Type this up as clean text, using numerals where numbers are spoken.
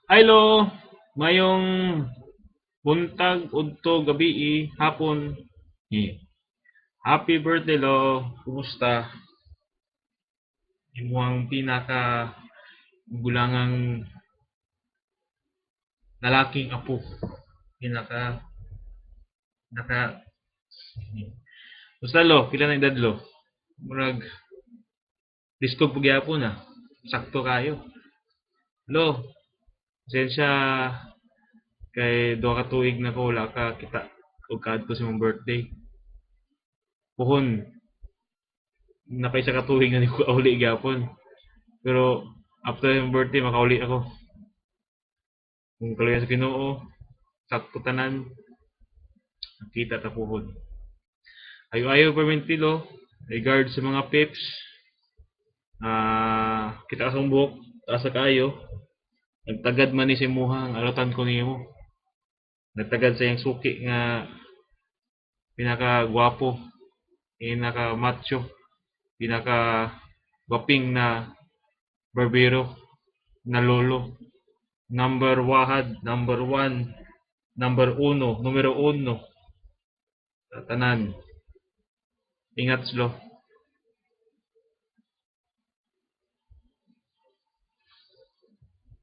Hello, mayong buntag udto gabi hapon. Eh, Happy birthday lo. Kumusta? Imuang pinaka gulangang lalaking apo. Pinaka naka Basta lo, pila na edad lo? Murag disco pagyapon na. Sakto kayo. Lo, pasensya kay duha ka tuig na ko wala ka kita ug kadto sa imong birthday. Puhon, nakaisa ka tuig na di ko kauli gyapon. Pero after yung birthday makauli ako. Kung kaluyan sa Ginoo, sakto tanan, nakita ta puhon. Ayo-ayo permentilo, regard sa mga pips. Kita kasang buhok, asa kayo. Nagtagad man ni si Muha, ang alatan ko nimo. Nagtagad sa iyang suki nga pinaka gwapo, pinaka macho, pinaka gwaping na barbero, na lolo. Number wahad, number one, number uno, numero uno. Tanan. Ingat slo.